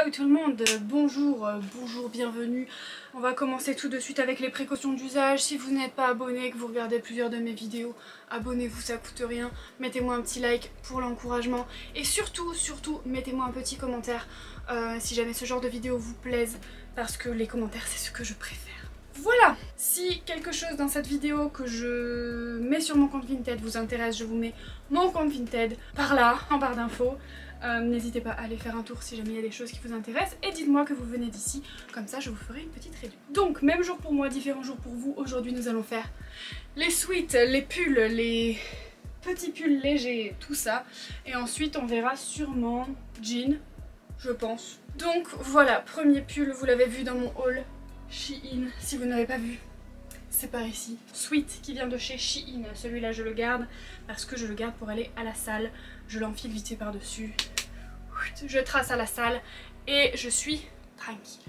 Hello tout le monde, bonjour, bienvenue. On va commencer tout de suite avec les précautions d'usage. Si vous n'êtes pas abonné, que vous regardez plusieurs de mes vidéos, abonnez-vous, ça coûte rien. Mettez-moi un petit like pour l'encouragement. Et surtout, mettez-moi un petit commentaire si jamais ce genre de vidéo vous plaise. Parce que les commentaires, c'est ce que je préfère. Voilà, si quelque chose dans cette vidéo que je mets sur mon compte Vinted vous intéresse, je vous mets mon compte Vinted par là, en barre d'infos. N'hésitez pas à aller faire un tour si jamais il y a des choses qui vous intéressent et dites-moi que vous venez d'ici, comme ça je vous ferai une petite réduction. Donc même jour pour moi, différents jours pour vous. Aujourd'hui nous allons faire les sweats, les pulls, les petits pulls légers, tout ça. Et ensuite on verra sûrement jean, je pense. Donc voilà, premier pull, vous l'avez vu dans mon haul Shein. Si vous n'avez pas vu, c'est par ici. Sweat qui vient de chez Shein. Celui-là je le garde parce que je le garde pour aller à la salle. Je l'enfile vite fait par-dessus. Je trace à la salle et je suis tranquille.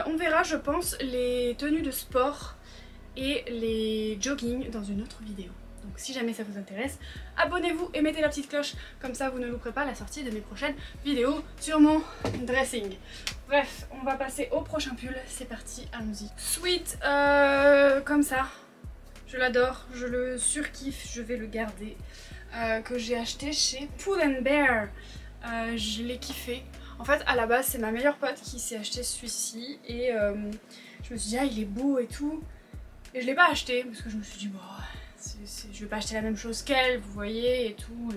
On verra je pense les tenues de sport et les jogging dans une autre vidéo. Donc si jamais ça vous intéresse, abonnez-vous et mettez la petite cloche. Comme ça vous ne louperez pas la sortie de mes prochaines vidéos sur mon dressing. Bref, on va passer au prochain pull. C'est parti, allons-y. Sweat comme ça. Je l'adore, je le surkiffe, je vais le garder. Que j'ai acheté chez Pull & Bear. Je l'ai kiffé. En fait à la base c'est ma meilleure pote qui s'est acheté celui-ci et je me suis dit ah il est beau et tout. Et je l'ai pas acheté parce que je me suis dit bon je vais pas acheter la même chose qu'elle, vous voyez et tout.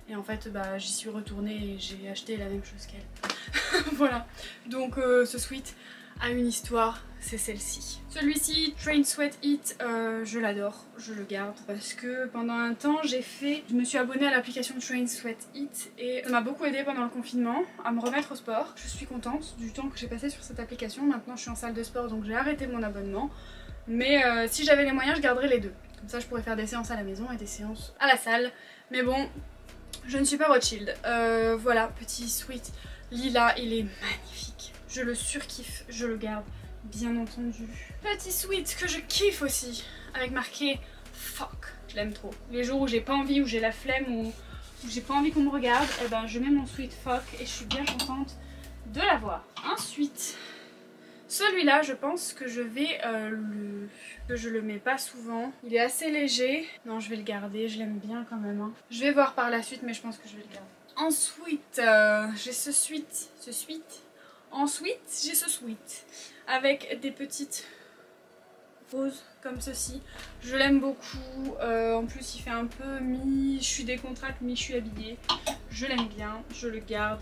Et en fait bah j'y suis retournée et j'ai acheté la même chose qu'elle. Voilà. Donc ce sweat a une histoire, c'est celle-ci. Celui-ci, Train Sweat It, je l'adore, je le garde parce que pendant un temps je me suis abonnée à l'application Train Sweat It et ça m'a beaucoup aidé pendant le confinement à me remettre au sport. Je suis contente du temps que j'ai passé sur cette application. Maintenant je suis en salle de sport donc j'ai arrêté mon abonnement. Mais si j'avais les moyens je garderais les deux. Comme ça je pourrais faire des séances à la maison et des séances à la salle. Mais bon, je ne suis pas Rothschild. Voilà, petit sweat lilas, il est magnifique. Je le surkiffe, je le garde, bien entendu. Petit sweat que je kiffe aussi, avec marqué fuck. Je l'aime trop. Les jours où j'ai pas envie, où j'ai la flemme, où j'ai pas envie qu'on me regarde, et ben je mets mon sweat fuck et je suis bien contente de l'avoir. Ensuite, celui-là, je pense que je vais je le mets pas souvent. Il est assez léger. Non, je vais le garder, je l'aime bien quand même. Hein. Je vais voir par la suite, mais je pense que je vais le garder. Ensuite, j'ai ce sweat. Ensuite, j'ai ce sweat avec des petites roses comme ceci. Je l'aime beaucoup. En plus, il fait un peu mi. Je suis décontractée, mi. Je suis habillée. Je l'aime bien. Je le garde.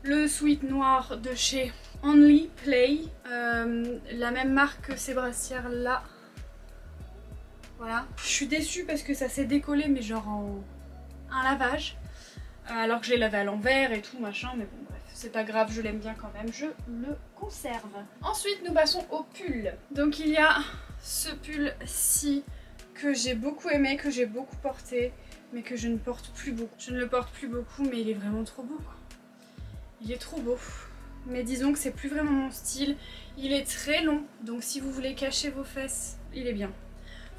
Le sweat noir de chez Only Play. La même marque que ces brassières là. Voilà. Je suis déçue parce que ça s'est décollé, mais genre en un lavage. Alors que je l'ai lavé à l'envers et tout machin, mais bon bref, c'est pas grave, je l'aime bien quand même, je le conserve. Ensuite nous passons au pull. Donc il y a ce pull-ci que j'ai beaucoup aimé, que j'ai beaucoup porté, mais que je ne porte plus beaucoup. Je ne le porte plus beaucoup, mais il est vraiment trop beau quoi. Il est trop beau. Mais disons que c'est plus vraiment mon style. Il est très long, donc si vous voulez cacher vos fesses, il est bien.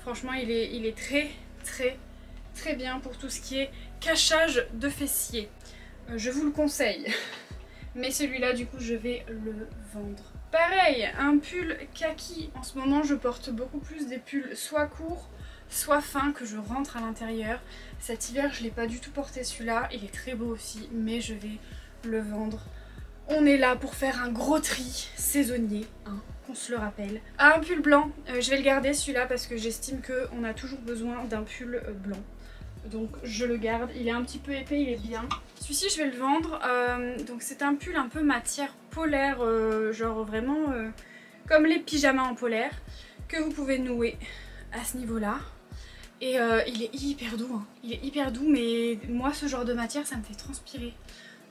Franchement il est très bien pour tout ce qui est cachage de fessiers. Je vous le conseille. Mais celui-là du coup je vais le vendre. Pareil, un pull kaki. En ce moment je porte beaucoup plus des pulls soit courts, soit fins que je rentre à l'intérieur. Cet hiver je l'ai pas du tout porté celui-là. Il est très beau aussi, mais je vais le vendre. On est là pour faire un gros tri saisonnier, hein, qu'on se le rappelle. Un pull blanc, je vais le garder celui-là parce que j'estime qu'on a toujours besoin d'un pull blanc. Donc je le garde, il est un petit peu épais, il est bien. Celui-ci je vais le vendre, donc c'est un pull un peu matière polaire, genre vraiment comme les pyjamas en polaire, que vous pouvez nouer à ce niveau-là. Et il est hyper doux, hein. Il est hyper doux, mais moi ce genre de matière ça me fait transpirer.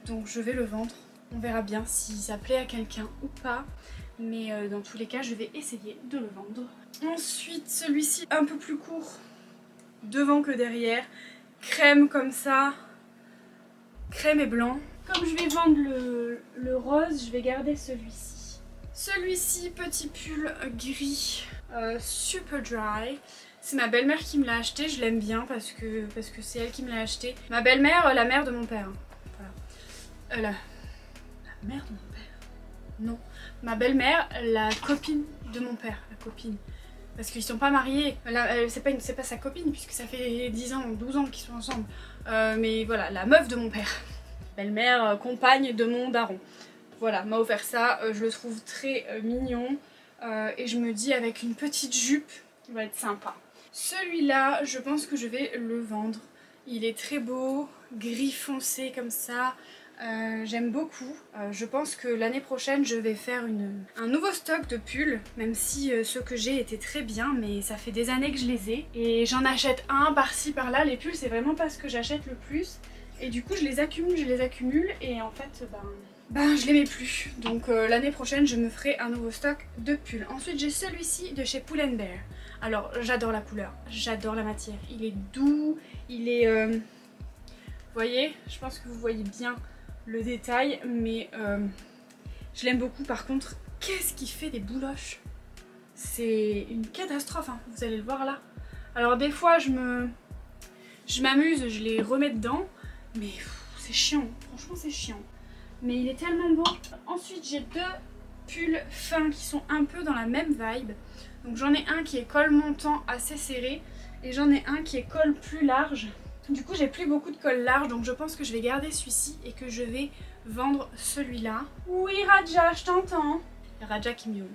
Donc je vais le vendre, on verra bien si ça plaît à quelqu'un ou pas. Mais dans tous les cas je vais essayer de le vendre. Ensuite celui-ci un peu plus court, devant que derrière, crème comme ça, crème et blanc. Comme je vais vendre le rose, je vais garder celui-ci. Celui-ci, petit pull gris, super dry. C'est ma belle-mère qui me l'a acheté, je l'aime bien parce que c'est elle qui me l'a acheté. Ma belle-mère, la mère de mon père. Voilà. La mère de mon père. non. Ma belle-mère, la copine de mon père, la copine. Parce qu'ils sont pas mariés, c'est pas sa copine puisque ça fait 10 ans, 12 ans qu'ils sont ensemble. Mais voilà, la meuf de mon père. Belle-mère, compagne de mon daron. Voilà, m'a offert ça, je le trouve très mignon. Et je me dis avec une petite jupe, il va être sympa. Celui-là, je pense que je vais le vendre. Il est très beau, gris foncé comme ça. J'aime beaucoup. Je pense que l'année prochaine je vais faire un nouveau stock de pulls, même si ceux que j'ai étaient très bien, mais ça fait des années que je les ai et j'en achète un par-ci par-là. Les pulls c'est vraiment pas ce que j'achète le plus et du coup je les accumule et en fait je les mets plus. Donc l'année prochaine je me ferai un nouveau stock de pulls. Ensuite j'ai celui-ci de chez Pull & Bear. Alors j'adore la couleur, j'adore la matière, il est doux, il est... Vous voyez, je pense que vous voyez bien le détail, mais je l'aime beaucoup. Par contre, qu'est-ce qui fait des bouloches? C'est une catastrophe, hein. Vous allez le voir là. Alors des fois je m'amuse, je les remets dedans, mais c'est chiant, franchement c'est chiant. Mais il est tellement beau. Ensuite j'ai deux pulls fins qui sont un peu dans la même vibe. Donc j'en ai un qui est col montant assez serré et j'en ai un qui est col plus large. Du coup j'ai plus beaucoup de col large, donc je pense que je vais garder celui-ci et que je vais vendre celui-là. Oui Raja, je t'entends. Raja qui miaule.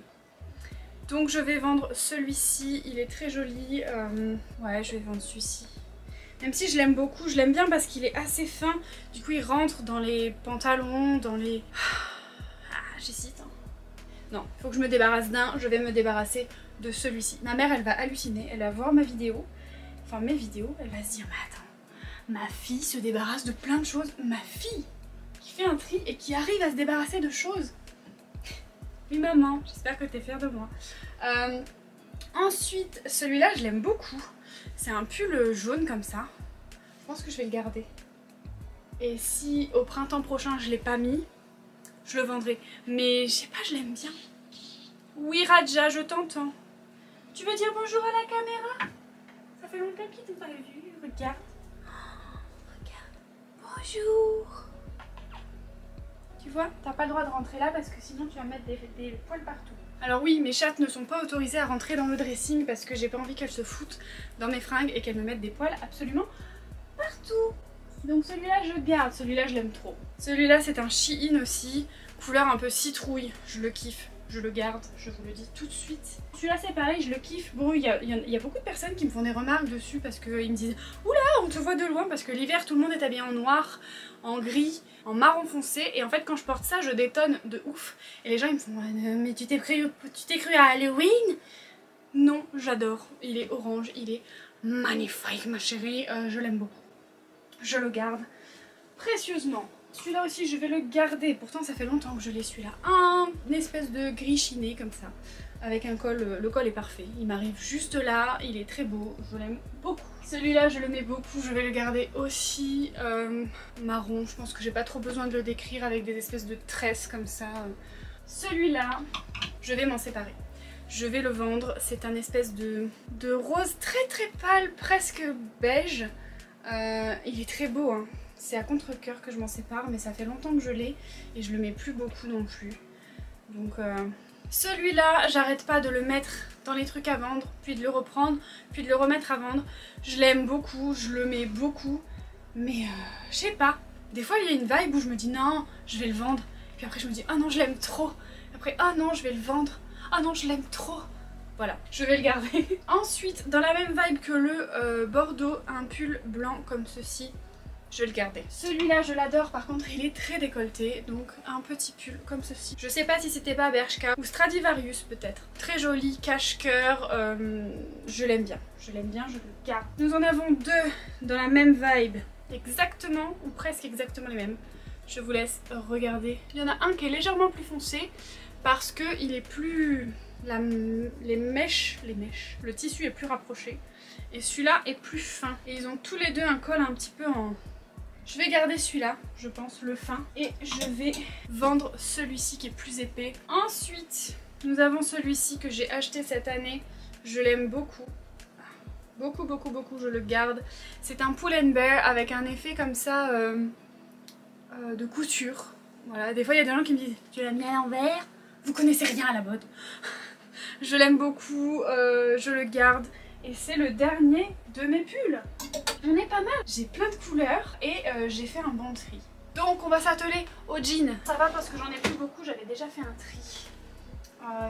Donc je vais vendre celui-ci, il est très joli. Ouais, je vais vendre celui-ci. Même si je l'aime beaucoup, je l'aime bien parce qu'il est assez fin. Du coup il rentre dans les pantalons, dans les... j'hésite. Hein. Non, il faut que je me débarrasse d'un, je vais me débarrasser de celui-ci. Ma mère elle va halluciner, elle va voir ma vidéo, enfin mes vidéos, elle va se dire mais attends. Ma fille se débarrasse de plein de choses. Ma fille qui fait un tri et qui arrive à se débarrasser de choses. Oui maman, j'espère que t'es fière de moi. Ensuite, celui-là je l'aime beaucoup. C'est un pull jaune comme ça. Je pense que je vais le garder. Et si au printemps prochain je l'ai pas mis, je le vendrai. Mais je sais pas, je l'aime bien. Oui Raja, je t'entends. Tu veux dire bonjour à la caméra? Ça fait longtemps qu'il t'a pas vu, regarde. Bonjour. Tu vois, t'as pas le droit de rentrer là parce que sinon tu vas mettre des poils partout. Alors oui, mes chattes ne sont pas autorisées à rentrer dans le dressing parce que j'ai pas envie qu'elles se foutent dans mes fringues et qu'elles me mettent des poils absolument partout. Donc celui-là je garde, celui-là je l'aime trop. Celui-là c'est un Shein aussi, couleur un peu citrouille, je le kiffe. Je le garde, je vous le dis tout de suite. Celui-là c'est pareil, je le kiffe. Bon, il y a beaucoup de personnes qui me font des remarques dessus parce qu'ils me disent « Oula, on te voit de loin » parce que l'hiver tout le monde est habillé en noir, en gris, en marron foncé. Et en fait quand je porte ça, je détonne de ouf. Et les gens ils me font « Mais tu t'es cru à Halloween ?» Non, j'adore. Il est orange, il est magnifique ma chérie. Je l'aime beaucoup. Je le garde précieusement. Celui-là aussi je vais le garder, pourtant ça fait longtemps que je l'ai celui-là. Une espèce de gris chiné comme ça, avec un col, le col est parfait. Il m'arrive juste là, il est très beau, je l'aime beaucoup. Celui-là je le mets beaucoup, je vais le garder aussi. Marron, je pense que j'ai pas trop besoin de le décrire avec des espèces de tresses comme ça. Celui-là, je vais m'en séparer. Je vais le vendre, c'est un espèce de rose très très pâle, presque beige. Il est très beau hein. C'est à contre-cœur que je m'en sépare, mais ça fait longtemps que je l'ai et je le mets plus beaucoup non plus. Donc celui-là, j'arrête pas de le mettre dans les trucs à vendre, puis de le reprendre, puis de le remettre à vendre. Je l'aime beaucoup, je le mets beaucoup, mais je sais pas. Des fois, il y a une vibe où je me dis non, je vais le vendre. Puis après, je me dis ah non, je l'aime trop. Après, ah non, je vais le vendre. Ah non, je l'aime trop. Voilà, je vais le garder. Ensuite, dans la même vibe que le bordeaux, un pull blanc comme ceci. Je vais le garder. Celui-là je l'adore, par contre il est très décolleté, donc un petit pull comme ceci. Je sais pas si c'était pas Bershka ou Stradivarius peut-être. Très joli, cache-cœur, je l'aime bien, je le garde. Nous en avons deux dans la même vibe, exactement ou presque exactement les mêmes. Je vous laisse regarder. Il y en a un qui est légèrement plus foncé parce que il est plus... les mèches, le tissu est plus rapproché. Et celui-là est plus fin. Et ils ont tous les deux un col un petit peu en... Je vais garder celui-là, je pense, le fin. Et je vais vendre celui-ci qui est plus épais. Ensuite, nous avons celui-ci que j'ai acheté cette année. Je l'aime beaucoup. Beaucoup, beaucoup, beaucoup, je le garde. C'est un Pull & Bear avec un effet comme ça de couture. Voilà, des fois il y a des gens qui me disent tu l'as mis à l'envers, vous connaissez rien à la mode. Je l'aime beaucoup, je le garde et c'est le dernier de mes pulls. J'en ai pas mal, j'ai plein de couleurs et j'ai fait un bon tri. Donc on va s'atteler au jean. Ça va parce que j'en ai plus beaucoup, j'avais déjà fait un tri.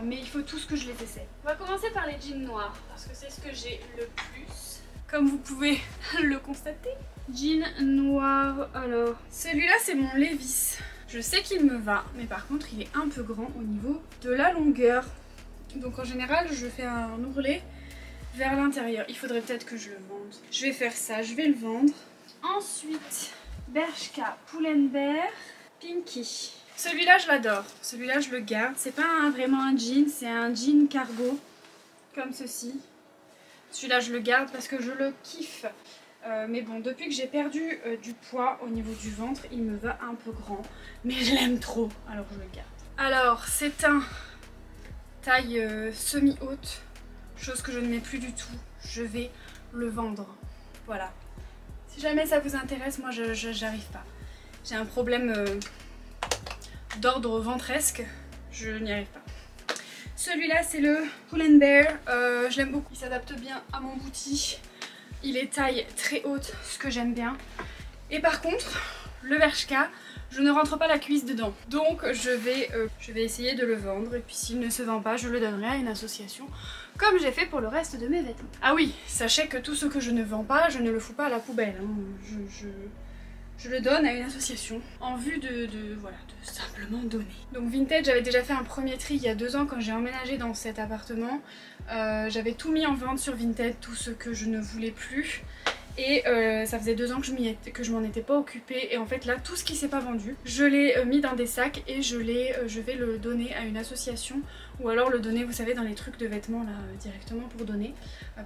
Mais il faut tous que je les essaie. On va commencer par les jeans noirs parce que c'est ce que j'ai le plus. Comme vous pouvez le constater. Jean noir, alors celui-là c'est mon Levi's. Je sais qu'il me va, mais par contre il est un peu grand au niveau de la longueur. Donc en général je fais un ourlet vers l'intérieur. Il faudrait peut-être que je le vende. Je vais faire ça, je vais le vendre. Ensuite, Bershka Pull&Bear Pinky. Celui-là je l'adore, celui-là je le garde. C'est pas vraiment un jean, c'est un jean cargo comme ceci. Celui-là je le garde parce que je le kiffe. Mais bon, depuis que j'ai perdu du poids au niveau du ventre, il me va un peu grand. Mais je l'aime trop, alors je le garde. Alors, c'est un taille semi-haute, chose que je ne mets plus du tout. Je vais le vendre. Voilà. Si jamais ça vous intéresse, moi j'arrive pas. J'ai un problème d'ordre ventresque, je n'y arrive pas. Celui-là, c'est le Pull&Bear. Je l'aime beaucoup, il s'adapte bien à mon bouti. Il est taille très haute, ce que j'aime bien. Et par contre, le Bershka, je ne rentre pas la cuisse dedans. Donc je vais essayer de le vendre. Et puis s'il ne se vend pas, je le donnerai à une association, comme j'ai fait pour le reste de mes vêtements. Ah oui, sachez que tout ce que je ne vends pas, je ne le fous pas à la poubelle. Hein. Je le donne à une association en vue de simplement donner. Donc Vinted, j'avais déjà fait un premier tri il y a 2 ans quand j'ai emménagé dans cet appartement. J'avais tout mis en vente sur Vinted, tout ce que je ne voulais plus. Et ça faisait 2 ans que je m'en étais pas occupée. Et en fait là, tout ce qui s'est pas vendu, je l'ai mis dans des sacs et je vais le donner à une association. Ou alors le donner, vous savez, dans les trucs de vêtements là, directement pour donner.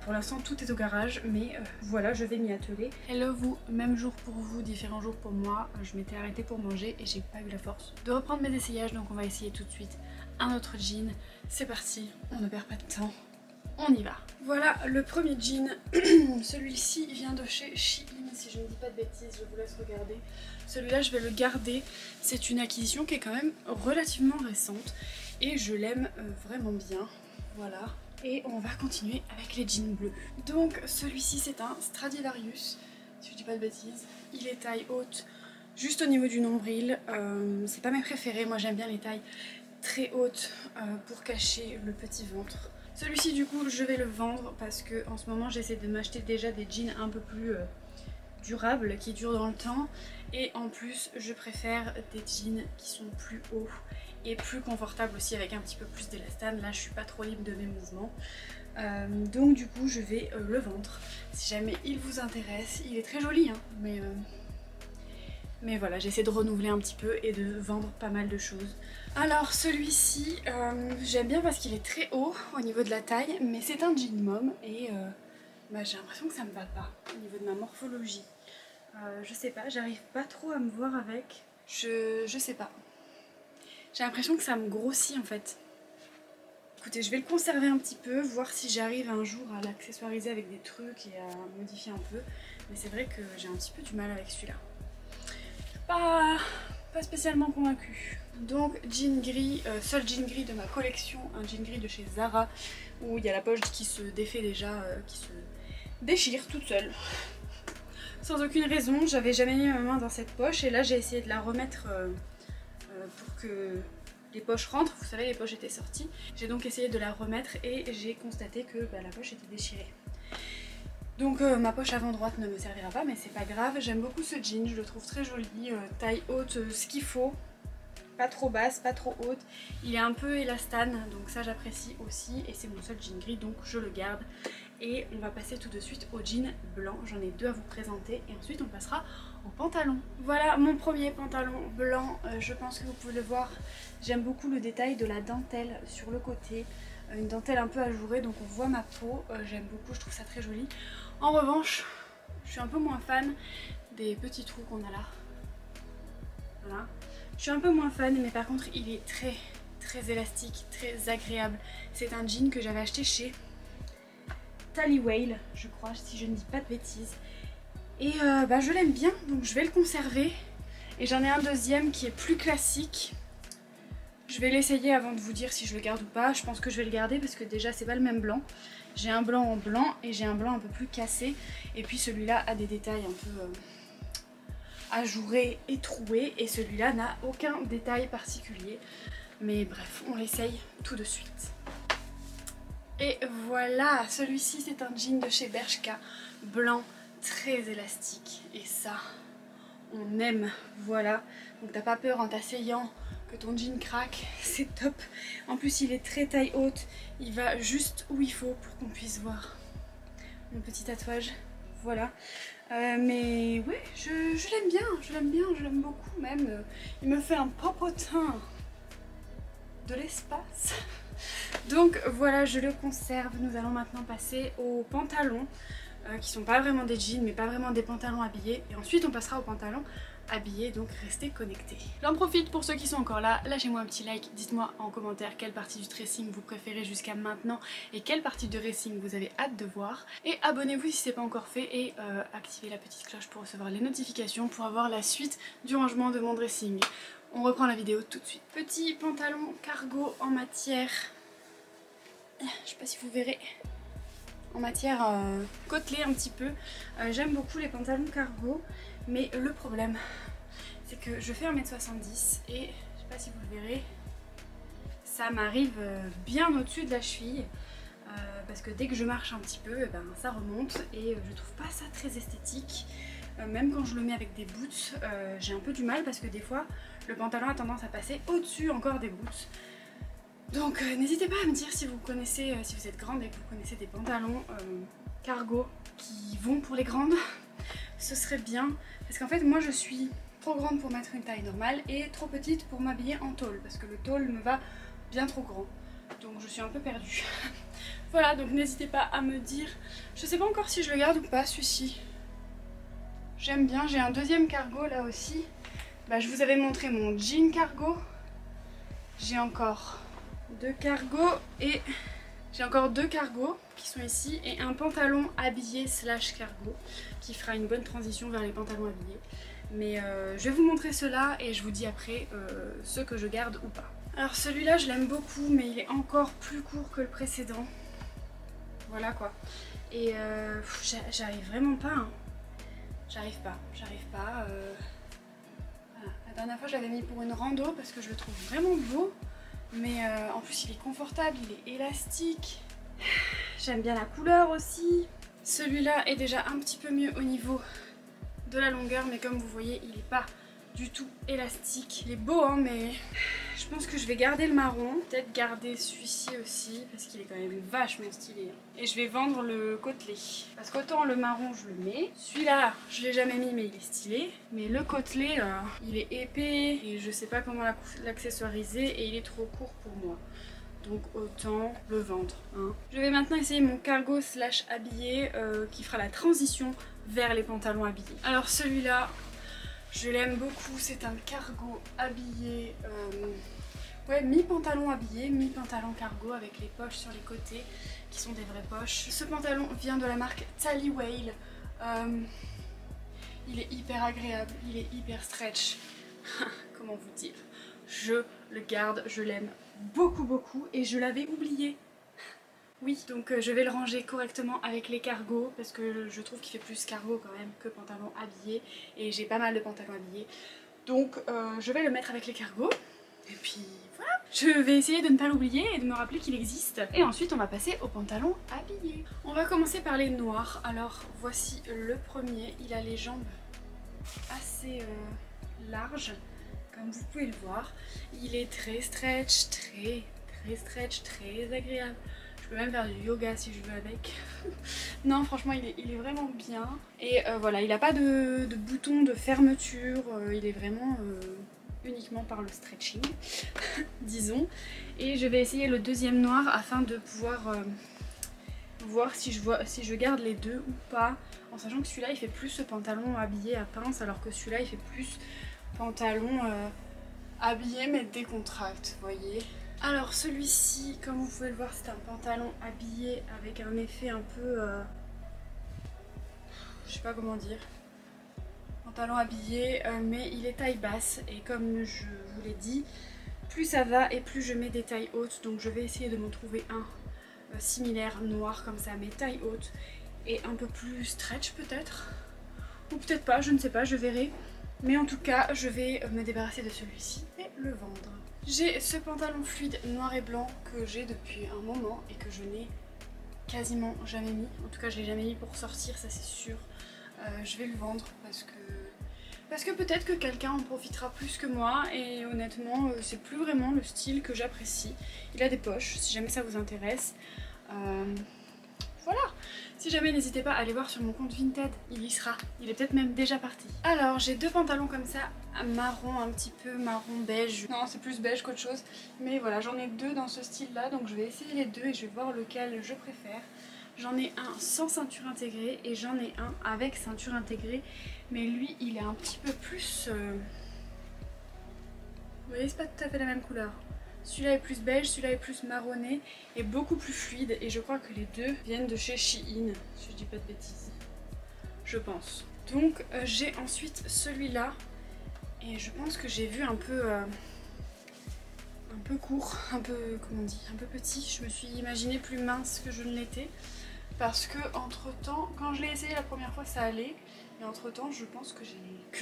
Pour l'instant tout est au garage, mais voilà, je vais m'y atteler. Hello vous, même jour pour vous, différents jours pour moi. Je m'étais arrêtée pour manger et j'ai pas eu la force de reprendre mes essayages. Donc on va essayer tout de suite un autre jean. C'est parti, on ne perd pas de temps. On y va. Voilà le premier jean. Celui-ci vient de chez Shein, si je ne dis pas de bêtises, je vous laisse regarder. Celui-là je vais le garder. C'est une acquisition qui est quand même relativement récente et je l'aime vraiment bien. Voilà. Et on va continuer avec les jeans bleus. Donc celui-ci c'est un Stradivarius, si je dis pas de bêtises. Il est taille haute, juste au niveau du nombril. C'est pas mes préférés, moi j'aime bien les tailles très hautes pour cacher le petit ventre. Celui-ci du coup je vais le vendre parce que en ce moment j'essaie de m'acheter déjà des jeans un peu plus durables, qui durent dans le temps. Et en plus je préfère des jeans qui sont plus hauts et plus confortables aussi, avec un petit peu plus d'élastane. Là je suis pas trop libre de mes mouvements. Donc du coup je vais le vendre si jamais il vous intéresse. Il est très joli hein, mais voilà, j'essaie de renouveler un petit peu et de vendre pas mal de choses. Alors celui-ci, j'aime bien parce qu'il est très haut au niveau de la taille, mais c'est un jean mom et j'ai l'impression que ça me va pas au niveau de ma morphologie. Je sais pas, j'arrive pas trop à me voir avec. Je sais pas. J'ai l'impression que ça me grossit en fait. Écoutez, je vais le conserver un petit peu, voir si j'arrive un jour à l'accessoiriser avec des trucs et à modifier un peu. Mais c'est vrai que j'ai un petit peu du mal avec celui-là. Pas spécialement convaincue. Donc jean gris, seul jean gris de ma collection, un jean gris de chez Zara où il y a la poche qui se défait déjà, qui se déchire toute seule. Sans aucune raison, j'avais jamais mis ma main dans cette poche et là j'ai essayé de la remettre pour que les poches rentrent. Vous savez, les poches étaient sorties. J'ai donc essayé de la remettre et j'ai constaté que la poche était déchirée. Donc ma poche avant droite ne me servira pas, mais c'est pas grave. J'aime beaucoup ce jean, je le trouve très joli, taille haute, ce qu'il faut. Pas trop basse, pas trop haute. Il est un peu élastane, donc ça j'apprécie aussi. Et c'est mon seul jean gris, donc je le garde. Et on va passer tout de suite au jean blanc. J'en ai 2 à vous présenter et ensuite on passera au pantalon. Voilà mon premier pantalon blanc. Je pense que vous pouvez le voir. J'aime beaucoup le détail de la dentelle sur le côté. Une dentelle un peu ajourée, donc on voit ma peau. J'aime beaucoup, je trouve ça très joli. En revanche, je suis un peu moins fan des petits trous qu'on a là. Voilà. Je suis un peu moins fan, mais par contre il est très élastique, très agréable. C'est un jean que j'avais acheté chez Tallywale, je crois, si je ne dis pas de bêtises. Et je l'aime bien, donc je vais le conserver. Et j'en ai un deuxième qui est plus classique. Je vais l'essayer avant de vous dire si je le garde ou pas. Je pense que je vais le garder parce que déjà c'est pas le même blanc. J'ai un blanc en blanc et j'ai un blanc un peu plus cassé. Et puis celui-là a des détails un peu ajourés et troués. Et celui-là n'a aucun détail particulier. Mais bref, on l'essaye tout de suite. Et voilà, celui-ci c'est un jean de chez Bershka, blanc, très élastique. Et ça, on aime, voilà. Donc t'as pas peur en t'asseyant que ton jean craque, c'est top. En plus il est très taille haute, il va juste où il faut pour qu'on puisse voir mon petit tatouage, voilà. Mais ouais, je l'aime bien, je l'aime beaucoup même. Il me fait un popotin de l'espace. Donc voilà, je le conserve. Nous allons maintenant passer aux pantalons qui sont pas vraiment des jeans mais pas vraiment des pantalons habillés. Et ensuite on passera aux pantalons habillés, donc restez connectés. J'en profite pour ceux qui sont encore là, lâchez-moi un petit like, dites-moi en commentaire quelle partie du dressing vous préférez jusqu'à maintenant et quelle partie du dressing vous avez hâte de voir. Et abonnez-vous si ce n'est pas encore fait et activez la petite cloche pour recevoir les notifications pour avoir la suite du rangement de mon dressing. On reprend la vidéo tout de suite. Petit pantalon cargo en matière, je sais pas si vous verrez, en matière côtelée un petit peu. J'aime beaucoup les pantalons cargo, mais le problème c'est que je fais 1m70 et je sais pas si vous le verrez, ça m'arrive bien au-dessus de la cheville parce que dès que je marche un petit peu, eh ben, ça remonte et je trouve pas ça très esthétique. Même quand je le mets avec des boots, j'ai un peu du mal parce que des fois le pantalon a tendance à passer au-dessus encore des boots. Donc n'hésitez pas à me dire si vous connaissez, si vous êtes grande et que vous connaissez des pantalons cargo qui vont pour les grandes, ce serait bien. Parce qu'en fait moi je suis trop grande pour mettre une taille normale et trop petite pour m'habiller en tôle parce que le tôle me va bien trop grand. Donc je suis un peu perdue. Voilà, donc n'hésitez pas à me dire. Je sais pas encore si je le garde ou pas celui-ci. J'aime bien, j'ai un deuxième cargo là aussi. Bah, je vous avais montré mon jean cargo. J'ai encore deux cargos et j'ai encore deux cargos qui sont ici et un pantalon habillé slash cargo qui fera une bonne transition vers les pantalons habillés. Mais je vais vous montrer ceux-là et je vous dis après ceux que je garde ou pas. Alors celui-là je l'aime beaucoup mais il est encore plus court que le précédent. Voilà quoi. Et j'arrive vraiment pas. Hein. J'arrive pas. Voilà. La dernière fois je l'avais mis pour une rando parce que je le trouve vraiment beau. Mais en plus il est confortable, il est élastique. J'aime bien la couleur aussi. Celui-là est déjà un petit peu mieux au niveau de la longueur, mais comme vous voyez il n'est pas du tout élastique. Il est beau hein, mais je pense que je vais garder le marron. Peut-être garder celui-ci aussi parce qu'il est quand même vachement stylé. Et je vais vendre le côtelé. Parce qu'autant le marron je le mets. Celui-là je l'ai jamais mis mais il est stylé. Mais le côtelé il est épais et je sais pas comment l'accessoiriser et il est trop court pour moi. Donc autant le vendre. Hein. Je vais maintenant essayer mon cargo slash habillé qui fera la transition vers les pantalons habillés. Alors celui-là, je l'aime beaucoup. C'est un cargo habillé, ouais, mi-pantalon habillé, mi-pantalon cargo avec les poches sur les côtés qui sont des vraies poches. Ce pantalon vient de la marque Tally Whale. Il est hyper agréable, il est hyper stretch. Comment vous dire? Je le garde, je l'aime beaucoup et je l'avais oublié. Oui, donc je vais le ranger correctement avec les cargos parce que je trouve qu'il fait plus cargo quand même que pantalon habillé et j'ai pas mal de pantalons habillés. Donc je vais le mettre avec les cargos et puis voilà. Je vais essayer de ne pas l'oublier et de me rappeler qu'il existe. Et ensuite on va passer aux pantalons habillés. On va commencer par les noirs. Alors voici le premier, il a les jambes assez larges. Comme vous pouvez le voir, il est très stretch, très agréable. Je peux même faire du yoga si je veux avec. Non, franchement, il est vraiment bien. Et voilà, il n'a pas de bouton de fermeture. Il est vraiment uniquement par le stretching, disons. Et je vais essayer le deuxième noir afin de pouvoir voir si je garde les deux ou pas. En sachant que celui-là, il fait plus ce pantalon habillé à pince, alors que celui-là, il fait plus pantalon habillé mais décontracte, vous voyez. Alors celui-ci, comme vous pouvez le voir, c'est un pantalon habillé avec un effet un peu, je sais pas comment dire, un pantalon habillé, mais il est taille basse et comme je vous l'ai dit, plus ça va et plus je mets des tailles hautes, donc je vais essayer de m'en trouver un similaire noir comme ça, mais taille haute et un peu plus stretch peut-être, ou peut-être pas, je ne sais pas, je verrai. Mais en tout cas, je vais me débarrasser de celui-ci et le vendre. J'ai ce pantalon fluide noir et blanc que j'ai depuis un moment et que je n'ai quasiment jamais mis. En tout cas, je l'ai jamais mis pour sortir, ça c'est sûr. Je vais le vendre parce que peut-être que quelqu'un en profitera plus que moi et honnêtement, c'est plus vraiment le style que j'apprécie. Il a des poches, si jamais ça vous intéresse. Voilà, si jamais n'hésitez pas à aller voir sur mon compte Vinted, il y sera, il est peut-être même déjà parti. Alors j'ai deux pantalons comme ça, marron, un petit peu marron beige, non c'est plus beige qu'autre chose, mais voilà j'en ai deux dans ce style là, donc je vais essayer les deux et je vais voir lequel je préfère. J'en ai un sans ceinture intégrée et j'en ai un avec ceinture intégrée, mais lui il est un petit peu plus... Vous voyez, c'est pas tout à fait la même couleur. Celui-là est plus beige, celui-là est plus marronné et beaucoup plus fluide et je crois que les deux viennent de chez Shein, si je dis pas de bêtises, je pense. Donc j'ai ensuite celui-là et je pense que j'ai vu un peu court, un peu, comment on dit, un peu petit. Je me suis imaginé plus mince que je ne l'étais parce que entre temps, quand je l'ai essayé la première fois ça allait. Et entre temps je pense que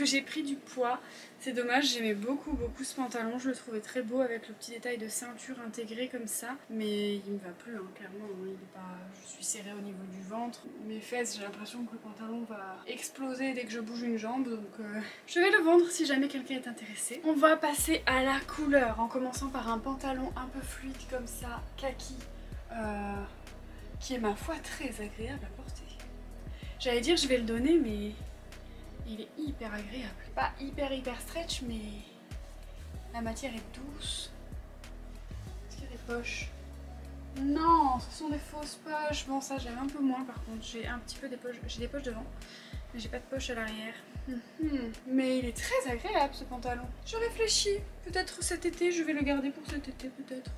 j'ai pris du poids. C'est dommage, j'aimais beaucoup ce pantalon, je le trouvais très beau avec le petit détail de ceinture intégrée comme ça. Mais il me va plus hein, clairement, il est pas... je suis serrée au niveau du ventre. Mes fesses, j'ai l'impression que le pantalon va exploser dès que je bouge une jambe. Donc je vais le vendre si jamais quelqu'un est intéressé. On va passer à la couleur en commençant par un pantalon un peu fluide comme ça, kaki, qui est ma foi très agréable à porter. J'allais dire je vais le donner mais il est hyper agréable. Pas hyper stretch mais la matière est douce. Est-ce qu'il y a des poches? Non, ce sont des fausses poches. Bon ça j'aime un peu moins par contre. J'ai un petit peu des poches, j'ai des poches devant mais j'ai pas de poche à l'arrière. Mais il est très agréable ce pantalon. Je réfléchis, peut-être cet été je vais le garder pour cet été peut-être.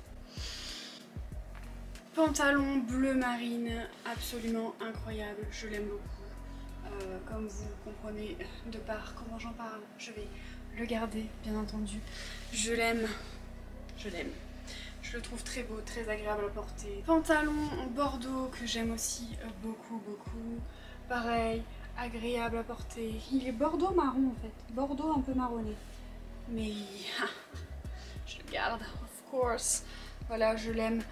Pantalon bleu marine, absolument incroyable, je l'aime beaucoup. Comme vous comprenez de par comment j'en parle, je vais le garder bien entendu. Je l'aime, je l'aime. Je le trouve très beau, très agréable à porter. Pantalon bordeaux que j'aime aussi beaucoup. Pareil, agréable à porter. Il est bordeaux marron en fait, bordeaux un peu marronné. Mais je le garde, of course. Voilà, je l'aime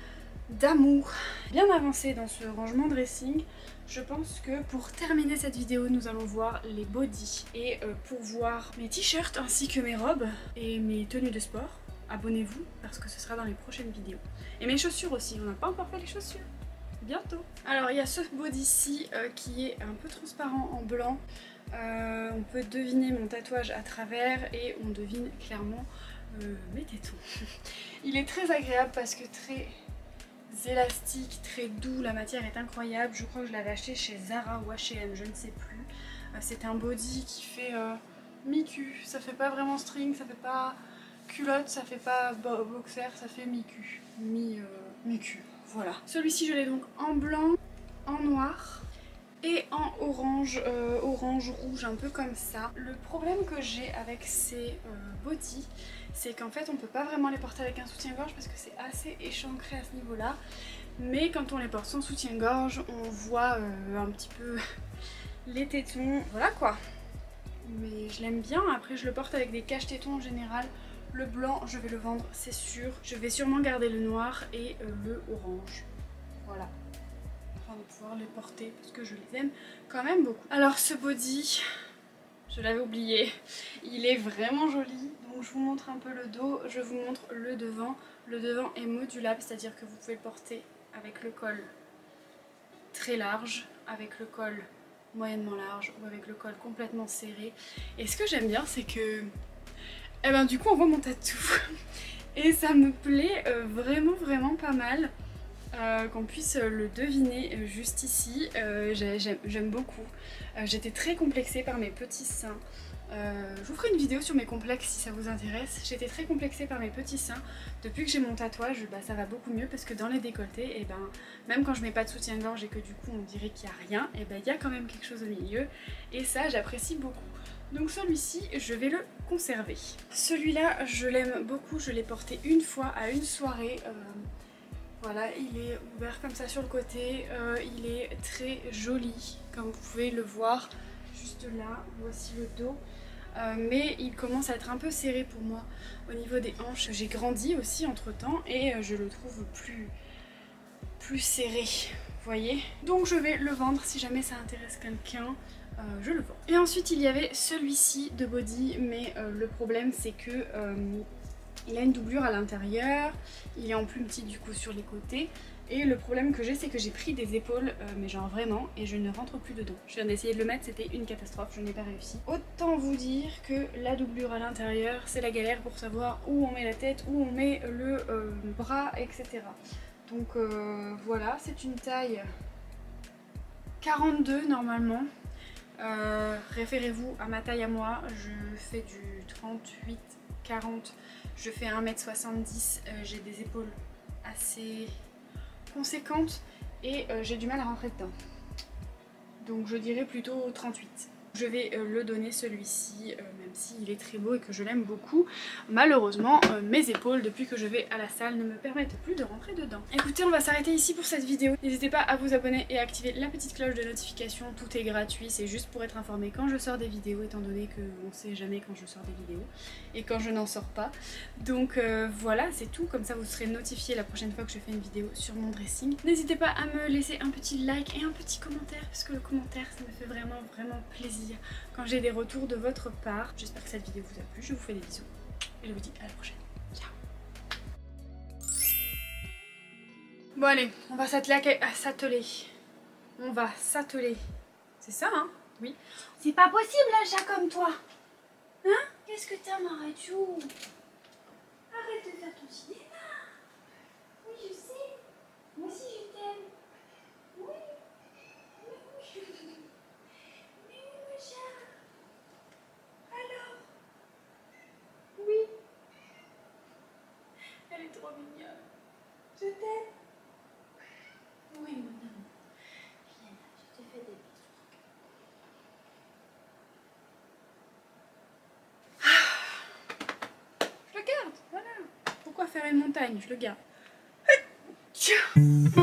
d'amour. Bien avancé dans ce rangement dressing, je pense que pour terminer cette vidéo nous allons voir les bodys et pour voir mes t-shirts ainsi que mes robes et mes tenues de sport, abonnez-vous parce que ce sera dans les prochaines vidéos. Et mes chaussures aussi, on n'a pas encore fait les chaussures, bientôt. Alors il y a ce body-ci qui est un peu transparent en blanc, on peut deviner mon tatouage à travers et on devine clairement mes tétons. Il est très agréable parce que très élastique, très doux, la matière est incroyable. Je crois que je l'avais acheté chez Zara ou H&M, je ne sais plus. C'est un body qui fait mi-cul, ça fait pas vraiment string, ça fait pas culotte, ça fait pas boxer, ça fait mi-cul, mi-cul, voilà. Celui-ci je l'ai donc en blanc, en noir et en orange, orange rouge, un peu comme ça. Le problème que j'ai avec ces bodys, c'est qu'en fait on peut pas vraiment les porter avec un soutien-gorge parce que c'est assez échancré à ce niveau là, mais quand on les porte sans soutien-gorge on voit un petit peu les tétons, voilà quoi. Mais je l'aime bien, après je le porte avec des cache-tétons en général. Le blanc je vais le vendre c'est sûr, je vais sûrement garder le noir et le orange, voilà, afin de pouvoir les porter parce que je les aime quand même beaucoup. Alors ce body, je l'avais oublié, il est vraiment joli. Donc je vous montre un peu le dos, je vous montre le devant. Le devant est modulable, c'est-à-dire que vous pouvez le porter avec le col très large, avec le col moyennement large ou avec le col complètement serré. Et ce que j'aime bien c'est que du coup on voit mon tatou et ça me plaît vraiment pas mal qu'on puisse le deviner juste ici. J'aime beaucoup. J'étais très complexée par mes petits seins. Je vous ferai une vidéo sur mes complexes si ça vous intéresse. J'étais très complexée par mes petits seins. Depuis que j'ai mon tatouage, ça va beaucoup mieux parce que dans les décolletés, même quand je mets pas de soutien-gorge et que du coup on dirait qu'il n'y a rien, il y a quand même quelque chose au milieu. Et ça j'apprécie beaucoup. Donc celui-ci, je vais le conserver. Celui-là, je l'aime beaucoup, je l'ai porté une fois à une soirée. Voilà, il est ouvert comme ça sur le côté, il est très joli, comme vous pouvez le voir juste là, voici le dos. Mais il commence à être un peu serré pour moi au niveau des hanches. J'ai grandi aussi entre temps et je le trouve plus serré, vous voyez. Donc je vais le vendre si jamais ça intéresse quelqu'un. Je le vends. Et ensuite il y avait celui-ci de body, mais le problème c'est que il a une doublure à l'intérieur, il est en plus petit du coup sur les côtés. Et le problème que j'ai, c'est que j'ai pris des épaules, mais genre vraiment, et je ne rentre plus dedans. Je viens d'essayer de le mettre, c'était une catastrophe, je n'ai pas réussi. Autant vous dire que la doublure à l'intérieur, c'est la galère pour savoir où on met la tête, où on met le bras, etc. Donc voilà, c'est une taille 42 normalement. Référez-vous à ma taille à moi, je fais du 38-40, je fais 1m70, j'ai des épaules assez conséquentes et j'ai du mal à rentrer dedans. Donc je dirais plutôt 38. Je vais le donner celui-ci, même s'il est très beau et que je l'aime beaucoup. Malheureusement, mes épaules, depuis que je vais à la salle, ne me permettent plus de rentrer dedans. Écoutez, on va s'arrêter ici pour cette vidéo. N'hésitez pas à vous abonner et à activer la petite cloche de notification. Tout est gratuit, c'est juste pour être informé quand je sors des vidéos, étant donné qu'on ne sait jamais quand je sors des vidéos et quand je n'en sors pas. Donc voilà, c'est tout. Comme ça, vous serez notifié la prochaine fois que je fais une vidéo sur mon dressing. N'hésitez pas à me laisser un petit like et un petit commentaire, parce que le commentaire, ça me fait vraiment plaisir quand j'ai des retours de votre part. J'espère que cette vidéo vous a plu, je vous fais des bisous et je vous dis à la prochaine. Ciao. Bon allez, on va s'atteler à s'atteler. On va s'atteler. C'est ça hein? Oui. C'est pas possible un chat comme toi. Hein? Qu'est-ce que t'as, Marachou? Arrête de faire ton cinéma. Oui je sais. Moi aussi je t'aime. Oui. Elle est trop mignonne. Je t'aime. Oui, mon amour. Viens là, je te fais des bisous. Je le garde, voilà. Pourquoi faire une montagne? Je le garde. Tiens.